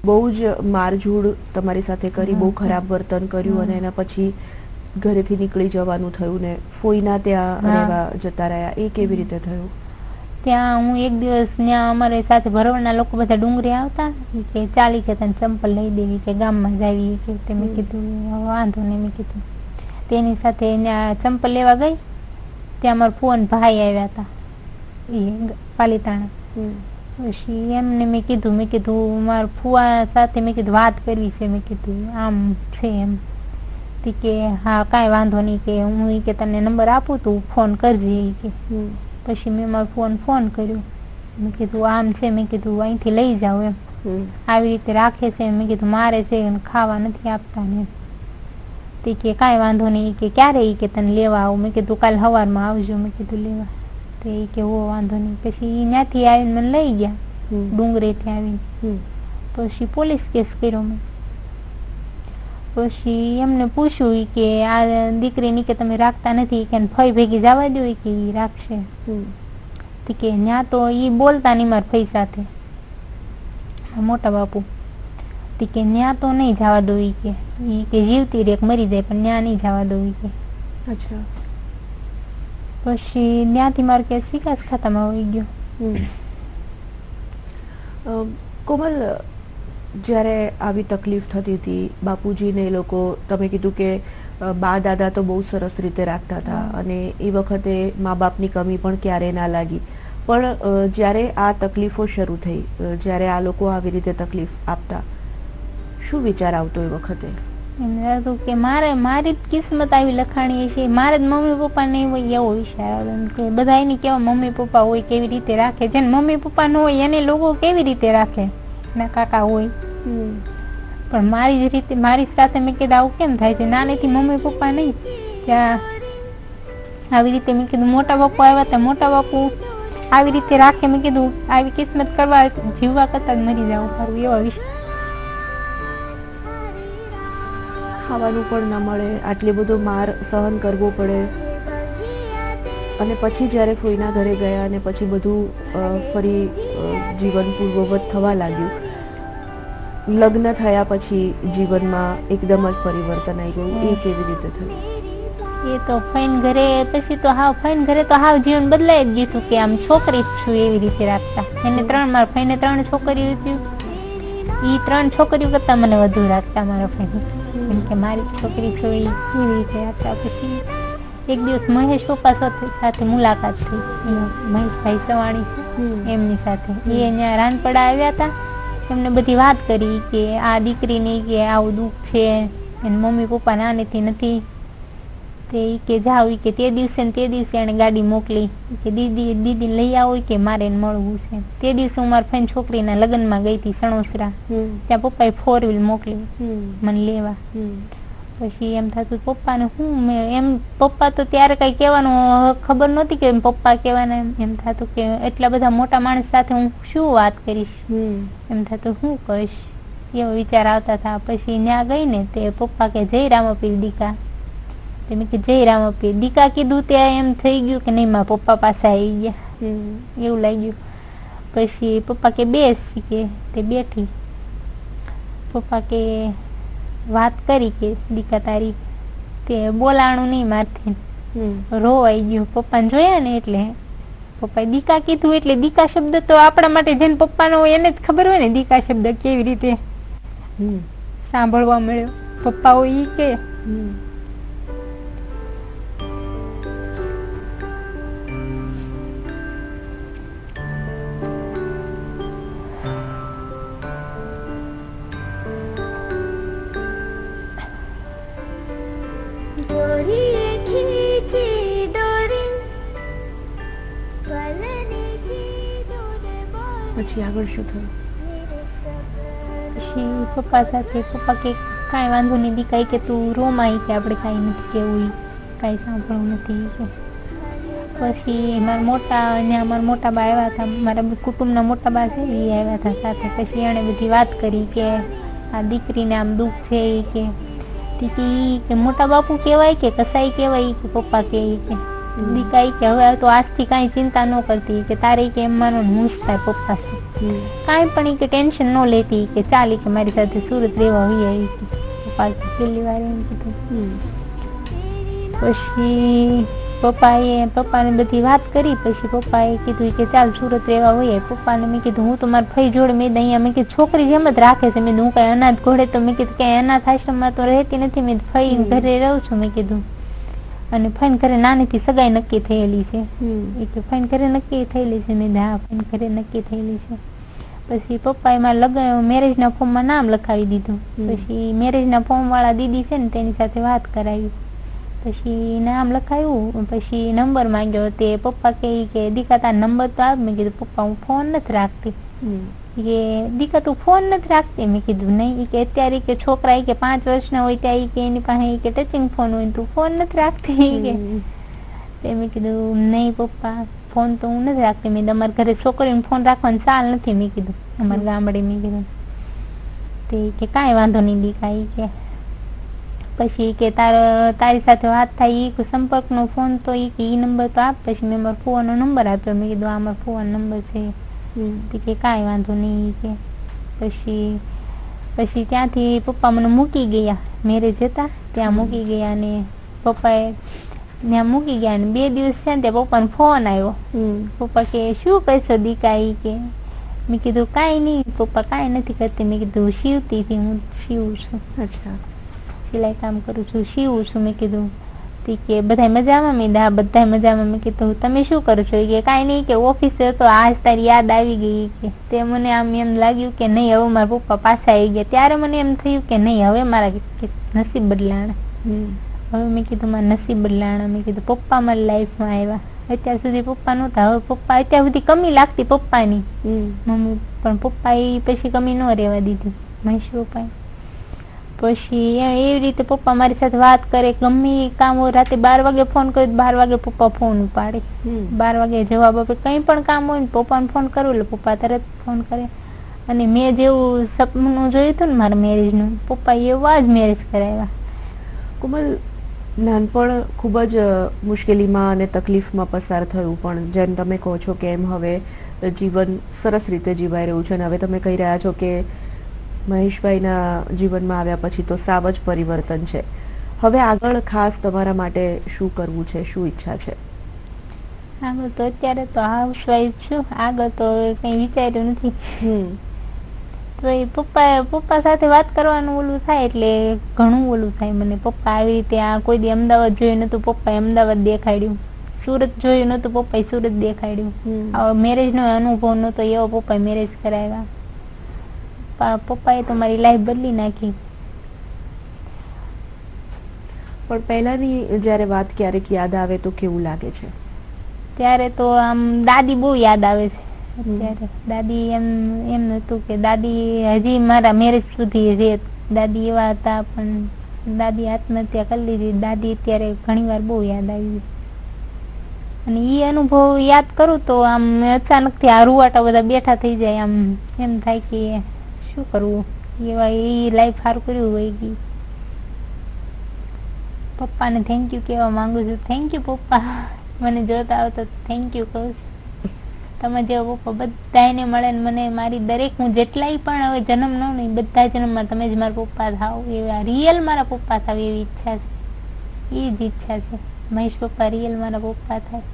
બહુ જ મારઝૂડ તમારી સાથે કરી, બહુ ખરાબ વર્તન કર્યું અને એના પછી ઘરેથી નીકળી જવાનું થયું ને ફોઈના ત્યાં રહેવા જતા રહ્યા, એ કેવી રીતે થયું? ત્યાં હું એક દિવસ ત્યાં અમારે સાથે ભરવાડના લોકો બધા ડુંગરી આવતા કે ચાલી કે તને ચંપલ લઈ દેવી કે ગામમાં જાવી કે તે મેં કીધું વાંધો નહીં, મેં કીધું તેની સાથે ત્યાં ચંપલ લેવા ગઈ. ત્યાં અમારા ફોન ભાઈ આવ્યા હતા એ પાલીતાણા. પછી એમને મેં કીધું મારા ફુવા સાથે મેં કીધું વાત કરવી છે, મેં કીધું આમ છે એમ. કે હા કાંઈ વાંધો નહીં કે હું કે તને નંબર આપું તું ફોન કરજે કે. પછી મેં મારો ફોન કર્યો, મેં કીધું આમ છે, મેં કીધું અહીંથી લઈ જાઓ એમ, આવી રીતે રાખે છે, મેં કીધું મારે છે ખાવા નથી આપતા ને. તે કે કાંઈ વાંધો નહીં કે ક્યારે કે તને લેવા આવું, મેં કીધું કાલ સવારમાં આવજો, મેં કીધું લેવા. તો એ કે હો વાંધો નહીં. પછી ત્યાંથી આવીને મને લઈ ગયા ડુંગરેથી આવીને. પછી પોલીસ કેસ કર્યો મેં. પછી એમને પૂછ્યું કે આ દીકરીની કે તમે રાખતા નથી કે ફઈ ભેગી જવા દો કે ઈ રાખશે. કે ત્યાં તો ઈ બોલતા નહીં મારા ફઈ સાથે, મોટા બાપુ. કે ત્યાં તો નહીં જવા દો કે જીવતી રે મરી જાય પણ ત્યાં નહીં જવા દો કે. અચ્છા. પછી ત્યાંથી મારે કેસ વિકાસ ખાતામાં આવી ગયો. કોમલ, જ્યારે આવી તકલીફ થતી હતી બાપુજીને એ લોકો, તમે કીધું કે બા દાદા તો બહુ સરસ રીતે રાખતા હતા અને એ વખતે મા બાપની કમી પણ ક્યારે ના લાગી, પણ જ્યારે આ તકલીફો શરૂ થઈ, જ્યારે આ લોકો આવી રીતે તકલીફ આપતા, શું વિચાર આવતો એ વખતે? એમને હતું કે મારી જ કિસ્મત આવી લખાણી છે, મારે જ મમ્મી પપ્પા નહીં હોય એવો વિચાર આવે કે બધા એની કેવા મમ્મી પપ્પા હોય કેવી રીતે રાખે, જેને મમ્મી પપ્પા ન હોય એને લોકો કેવી રીતે રાખે, એના કાકા હોય. પણ મારી જ રીતે મારી સાથે મેં કીધું આવું કેમ થાય છે, નાનેથી મમ્મી પપ્પા નહીં ત્યાં આવી રીતે મેં કીધું મોટા બાપુ આવ્યા હતા, મોટા બાપુ આવી રીતે રાખે, મેં કીધું આવી કિસ્મત કરવા જીવવા કરતા જ મરી જવું સારું એવા વિચાર. ખાવાનું પણ ના મળે, આટલી બધો માર સહન કરવો પડે, અને પછી જ્યારે ફોઈના ઘરે ગયા અને પછી બધું ફરી જીવન પૂર્વવત થવા લાગ્યું, લગ્ન થયા પછી જીવનમાં એકદમ જ પરિવર્તન આવી ગયું, એ કેવી રીતે થયું? એ તો ફઈન ઘરે પછી તો ફઈન ઘરે તો જીવન બદલાઈ જ ગયું કે આમ છોકરી જ છું એવી રીતે રાખતા. એને મારા ફઈને 3 છોકરીઓ હતી, એ 3 છોકરીઓ કરતા મને વધુ રાખતા મારા ફઈ, કેમ કે મારી છોકરી છો એવી રીતે રાખતા. પછી એક દિવસ મહેશ પપ્પા સાથે મુલાકાત થઈ, મહેશભાઈ સવાણી એમની સાથે, એ અહીંયા રાનપડા આવ્યા હતા. એમને બધી વાત કરી કે આ દીકરીની કે આવું દુઃખ છે, એને મમ્મી પપ્પા નાનેથી નથી, તે કે જાવ કે તે દિવસે એને ગાડી મોકલી કે દીદી લઈ આવો કે મારે એને મળવું છે. તે દિવસે હું મારા ફ્રેન્ડ છોકરીના લગ્નમાં ગઈ હતી સણોસરા, ત્યાં પપ્પાએ 4 વ્હીલ મોકલી મને લેવા. પછી એમ થતું પપ્પાને હું એમ, પપ્પા તો ત્યારે કઈ કહેવાનું ખબર નહોતી કે પપ્પા કહેવાના, એમ થતું કે એટલા બધા મોટા માણસ સાથે હું શું વાત કરીશ, એમ થતું શું કહીશ, એવો વિચાર આવતા હતા. પછી ત્યાં ગઈ ને તે પપ્પા કે જય રામાપીર દીકા, મેં કે જય રામાપીર દીકા કીધું ત્યાં એમ થઈ ગયું કે નહીં મારા પપ્પા પાસે આવી ગયા એવું લાગ્યું. પછી પપ્પા કે બેસ કે તે બેઠી, પપ્પા કે વાત કરી કે દીકા તારી, તે બોલાણું નહીં મારથી, રોવાઈ ગયું. પપ્પાને જોયા ને એટલે પપ્પાએ દીકા કીધું, એટલે દીકા શબ્દ તો આપણા માટે જેને પપ્પાનો હોય એને જ ખબર હોય ને દીકા શબ્દ કેવી રીતે સાંભળવા મળ્યો. પપ્પા હોય ઈ કે પછી આગળ શું થયું? પછી પપ્પા સાથે પપ્પા કે કાંઈ વાંધો નહીં દીકા કે તું રોમાઈ કે આપણે કાંઈ નથી કેવું, કાંઈ સાંભળવું નથી કે. પછી મારા મોટા બા આવ્યા હતા, મારા કુટુંબના મોટા બા છે એ આવ્યા હતા સાથે. પછી એણે બધી વાત કરી કે આ દીકરીને આમ દુઃખ છે કે મોટા બાપુ કહેવાય કે કસાઈ કહેવાય કે પપ્પા કે દીકા કે હવે તો આજથી કાંઈ ચિંતા ન કરતી કે તારે કે એમ માનો હું જ થાય પપ્પા છે. કાંઈ પણ ઈ કે ટેન્શન ન લેતી કે ચાલી કે મારી સાથે સુરત રહેવા હોય આવી પપ્પા છેલ્લી વાર એમ કીધું. પછી પપ્પાને બધી વાત કરી. પછી પપ્પાએ કીધું કે ચાલ સુરત રહેવા હોય. પપ્પાને મેં કીધું હું તો મારા ફઈ જોડે મેં અહીંયા મેં કીધું છોકરી જેમ જ રાખે છે. મેં હું કઈ અનાથ ઘોડે તો મેં કીધું કે અનાથ આશ્રમમાં તો રહેતી નથી. મેં ફઈ ઘરે રહું છું મેં કીધું. અને ફઈન ઘરે નાનીથી સગાઈ નક્કી થયેલી છે. એ કે ફઈન ઘરે નક્કી થયેલી છે. મેં હા ફઈન ઘરે નક્કી થયેલી છે. પછી પપ્પાએ મારા મેરેજના ફોર્મમાં નામ લખાવી દીધું. પછી મેરેજના ફોર્મ વાળા દીદી છે ને તેની સાથે વાત કરાવી. પછી નામ લખાયું. પછી નંબર માંગ્યો. તે પપ્પા કે દીકા તાર નંબર તો આપ. મેં કીધું પપ્પા હું ફોન નથી રાખતી. કે દીકા તું ફોન નથી રાખતી? મેં કીધું નહીં. કે અત્યારે કે છોકરા કે 5 વર્ષના હોય ત્યાં કે એની પાસે કે ટચિંગ ફોન હોય તું ફોન નથી રાખતી કે. મેં કીધું નહીં પપ્પા ફોન તો હું નથી રાખતી. મેં તમારા ઘરે છોકરીને ફોન રાખવાની ચાલ નથી મેં કીધું અમારા ગામડે. મેં કીધું તે કે કાંઈ વાંધો નહીં દીકા. કે પછી કે તારી સાથે વાત થાય ઈ સંપર્કનો ફોન તો ઈ નંબર તો આપ. પછી મેં મારા ફોવાનો નંબર આપ્યો. મેં કીધું આ મારો ફોવાનો નંબર છે. કે કાંઈ વાંધો નહીં. કે પછી ત્યાંથી પપ્પા મને મૂકી ગયા. મેરેજ હતા ત્યાં મૂકી ગયા. અને પપ્પાએ ત્યાં મૂકી ગયા. અને 2 દિવસ થયા ને ત્યાં પપ્પાનો ફોન આવ્યો. પપ્પા કે શું કરશો દીકા? ઈ કે મેં કીધું કાંઈ નહીં પપ્પા કાંઈ નથી કરતી. મેં કીધું સીવતી હતી હું સીવું છું. અચ્છા સિલાઈ કામ કરું છું સીવું છું. મેં કીધું કે બધા મજામાં? મેં હા બધા મજામાં. મેં કીધું તમે શું કરો છો? કે કાંઈ નહીં કે ઓફિસે હતો આજ તારી યાદ આવી ગઈ. કે તે મને આમ એમ લાગ્યું કે નહીં હવે મારા પપ્પા પાછા આવી ગયા. ત્યારે મને એમ થયું કે નહીં હવે મારા નસીબ બદલાણા. હવે મેં કીધું મારા નસીબ બદલાણા. મેં કીધું પપ્પા મારી લાઈફમાં આવ્યા. અત્યાર સુધી પપ્પા નહોતા. હવે પપ્પા અત્યાર સુધી કમી લાગતી પપ્પાની મમ્મી પણ પપ્પા એ પછી કમી ન રહેવા દીધી મહેશ પપ્પાએ. પછી એવી રીતે પપ્પા મારી સાથે વાત કરે. ગમે કામ હોય રાતે 12 વાગે ફોન કર્યો 12 વાગે પપ્પા ફોન ઉપાડે. 12 વાગે જવાબ આપે. કંઈ પણ કામ હોય ને પપ્પાને ફોન કરું એટલે પપ્પા તરત ફોન કરે. અને મેં જેવું સપનું જોયું હતું ને મારા મેરેજનું પપ્પા એવા જ મેરેજ કરાવ્યા. કોમલ નાનપણ ખૂબ જ મુશ્કેલીમાં અને તકલીફમાં પસાર થયું. પણ જેમ તમે કહો છો કે એમ હવે જીવન સરસ રીતે જીવાઈ રહ્યું છે. અને હવે તમે કહી રહ્યા છો કે મહેશભાઈના જીવનમાં આવ્યા પછી તો સાવ જ પરિવર્તન છે. હવે આગળ ખાસ તમારા માટે શું કરવું છે? શું ઈચ્છા છે? આગળ તો અત્યારે તો હાઉસવાઈફ છું. આગળ તો કંઈ વિચાર્યું નથી. તો એ પપ્પા સાથે વાત કરવાનું ઓલું થાય એટલે ઘણું ઓલું થાય મને. પપ્પા આવી રીતે આ કોઈ દી અમદાવાદ જોયું નતું પપ્પાએ અમદાવાદ દેખાડ્યું. સુરત જોયું નતું પપ્પાએ સુરત દેખાડ્યું. મેરેજનો અનુભવ નતો એવો પપ્પાએ મેરેજ કરાવ્યા. પપ્પાએ તો મારી લાઈફ બદલી નાખી. પણ પહેલાની જયારે વાત ક્યારેક યાદ આવે તો કેવું લાગે છે? ત્યારે તો આમ દાદી બહુ યાદ આવે છે. અત્યારે દાદી એમ નતું કે દાદી હજી મારા મેરેજ સુધી રહે. દાદી એવા હતા પણ દાદી આત્મહત્યા કરી લીધી. દાદી અત્યારે ઘણી વાર બહુ યાદ આવી. અને એ અનુભવ યાદ કરું તો આમ અચાનક થી આ રૂવાટા બધા બેઠા થઈ જાય. આમ એમ થાય કે શું કરવું? એવા એ લાઈફ સારું કર્યું હોય ગઈ. પપ્પાને થેન્ક યુ કહેવા માંગુ છું. થેન્ક યુ પપ્પા. મને જોતા આવો તો થેન્ક યુ કહું છું. તમે જેવો પપ્પા બધાને મળે ને મને મારી દરેક હું જેટલાય પણ હવે જન્મ લઉં ને બધા જન્મમાં તમે જ મારા પપ્પા થાવ એવા રિયલ મારા પપ્પા થાવ એવી ઈચ્છા છે. એ જ ઈચ્છા છે મહેશ પપ્પા રિયલ મારા પપ્પા થાય.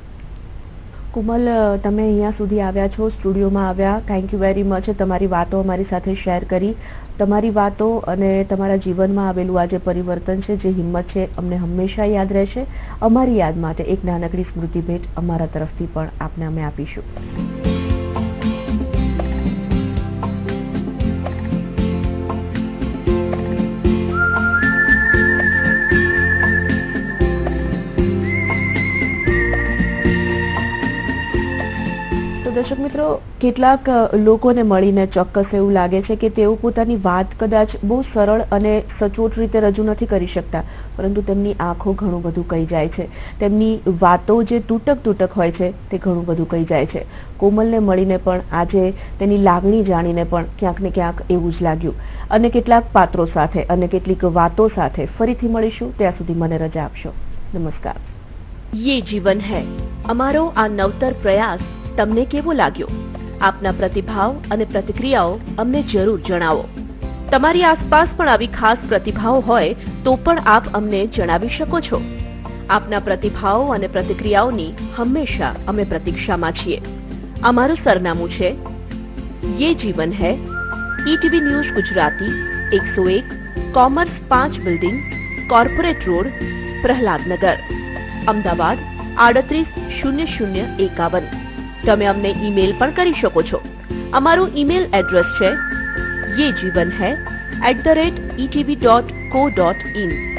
કોમલ તમે અહીંયા સુધી આવ્યા છો, સ્ટુડિયોમાં આવ્યા. Thank you very much. તમારી વાતો અમારી સાથે શેર કરી. તમારી વાતો અને તમારા જીવનમાં આવેલું આ જે પરિવર્તન છે, જે હિંમત છે, અમને હંમેશા યાદ રહેશે. અમારી યાદ માટે એક નાનકડી સ્મૃતિ ભેટ અમારા તરફથી પણ આપને અમે આપીશું. દર્શક મિત્રો, કેટલાક લોકોને મળીને ચોક્કસ એવું લાગે છે કે તેઓ પોતાની વાત કદાચ બહુ સરળ અને સચોટ રીતે રજૂ નથી કરી શકતા, પરંતુ તેમની આંખો ઘણું બધું કહી જાય છે. તેમની વાતો જે તૂટક હોય છે તે ઘણું બધું કહી જાય છે. કોમલને મળીને પણ આજે તેની લાગણી જાણીને પણ ક્યાંક ને ક્યાંક એવું જ લાગ્યું. અને કેટલાક પાત્રો સાથે અને કેટલીક વાતો સાથે ફરીથી મળીશું. ત્યાં સુધી મને રજા આપશો. નમસ્કાર. યે જીવન હૈ અમારો આ નવતર પ્રયાસ તમને કેવો લાગ્યો? આપના પ્રતિભાવ અને પ્રતિક્રિયાઓ અમને જરૂર જણાવો. તમારી આસપાસ પણ આવી ખાસ પ્રતિભાઓ હોય તો પણ આપ અમને જણાવી શકો છો. આપના પ્રતિભાવો અને પ્રતિક્રિયાઓની હંમેશા અમે પ્રતીક્ષામાં છીએ. અમારું સરનામું છે યે જીવન હૈ, ETV news Gujarati, 101 commerce 5 building, corporate road, Prahlad Nagar, Ahmedabad 380051. તમે અમને ઈમેલ પણ કરી શકો છો. અમારું ઈમેલ એડ્રેસ છે yejivanhai@etv.co.in.